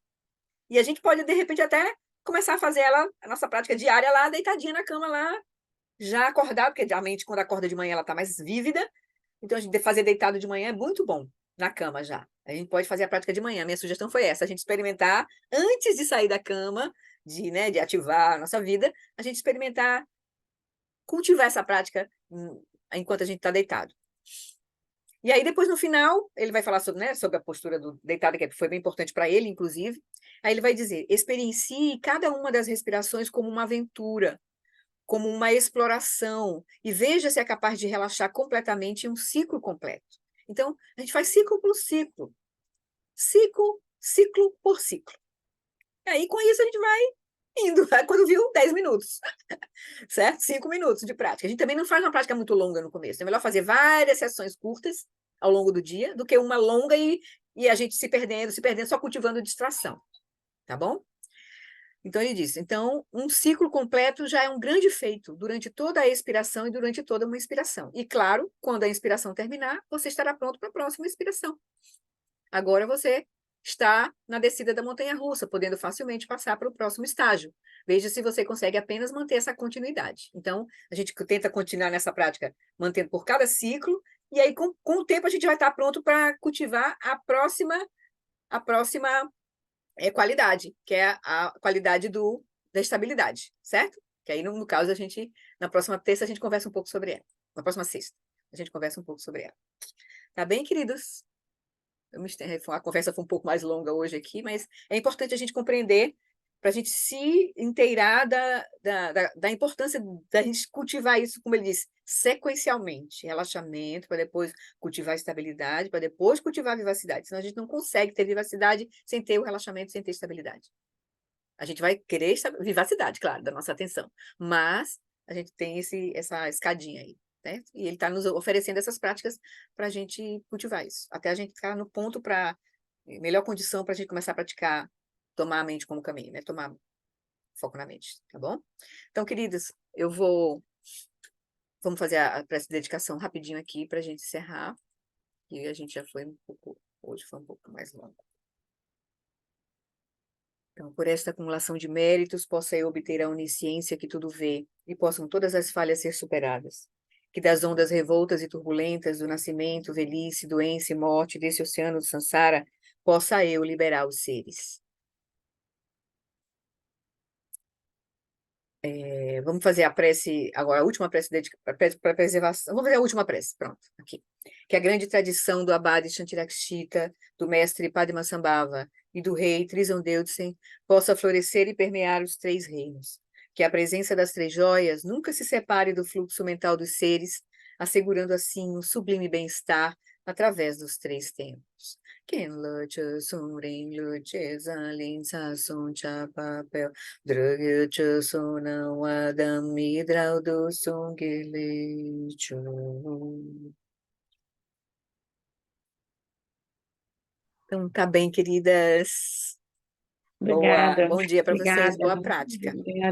E a gente pode, de repente, até começar a fazer a nossa prática diária lá, deitadinha na cama lá, já acordado, porque a mente, quando acorda de manhã, ela está mais vívida. Então, a gente fazer deitado de manhã é muito bom, na cama já. A gente pode fazer a prática de manhã. Minha sugestão foi essa, a gente experimentar, antes de sair da cama, de ativar a nossa vida, a gente experimentar, cultivar essa prática enquanto a gente está deitado. E aí, depois, no final, ele vai falar sobre, né, sobre a postura do deitado, que foi bem importante para ele, inclusive. Aí ele vai dizer, experiencie cada uma das respirações como uma aventura, como uma exploração, e veja se é capaz de relaxar completamente em um ciclo completo. Então, a gente faz ciclo por ciclo, ciclo por ciclo. E aí, com isso, a gente vai indo, quando viu, 10 minutos, certo? 5 minutos de prática. A gente também não faz uma prática muito longa no começo, é melhor fazer várias sessões curtas ao longo do dia, do que uma longa e a gente se perdendo, só cultivando distração, tá bom? Então, ele diz, então, um ciclo completo já é um grande feito durante toda a expiração e durante toda uma inspiração. E, claro, quando a inspiração terminar, você estará pronto para a próxima inspiração. Agora você está na descida da montanha-russa, podendo facilmente passar para o próximo estágio. Veja se você consegue apenas manter essa continuidade. Então, a gente tenta continuar nessa prática, mantendo por cada ciclo, e aí, com o tempo, a gente vai estar pronto para cultivar a próxima qualidade, que é a qualidade da estabilidade, certo? Que aí, no caso, na próxima terça, a gente conversa um pouco sobre ela. Na próxima sexta, a gente conversa um pouco sobre ela. Tá bem, queridos? A conversa foi um pouco mais longa hoje aqui, mas é importante a gente compreender, para a gente se inteirar da importância da gente cultivar isso, como ele disse, sequencialmente. Relaxamento, para depois cultivar estabilidade, para depois cultivar vivacidade. Senão a gente não consegue ter vivacidade sem ter o relaxamento, sem ter estabilidade. A gente vai querer vivacidade, claro, da nossa atenção, mas a gente tem essa escadinha aí, né? E ele está nos oferecendo essas práticas para a gente cultivar isso, até a gente ficar no ponto melhor condição para a gente começar a praticar, tomar a mente como caminho, né? Tomar foco na mente, tá bom? Então, queridas, vamos fazer a prece de dedicação rapidinho aqui para a gente encerrar, e a gente já foi hoje foi um pouco mais longo. Então, por esta acumulação de méritos, possa eu obter a onisciência que tudo vê, e possam todas as falhas ser superadas. Que das ondas revoltas e turbulentas do nascimento, velhice, doença e morte desse oceano do Sansara, possa eu liberar os seres. Vamos fazer a prece, agora a última prece para preservação. Vamos fazer a última prece, pronto, aqui. Que a grande tradição do Abade Shantirakshita, do mestre Padmasambhava e do rei Trisandeusen possa florescer e permear os 3 reinos. Que a presença das 3 joias nunca se separe do fluxo mental dos seres, assegurando assim um sublime bem-estar através dos 3 tempos. Quem lute sumrim lute zanlin sa sun cha papel dragya cha sunam adam midrau do sungilichu. Então, tá bem, queridas. Obrigada. Bom dia para vocês, Obrigada. boa prática. Obrigada.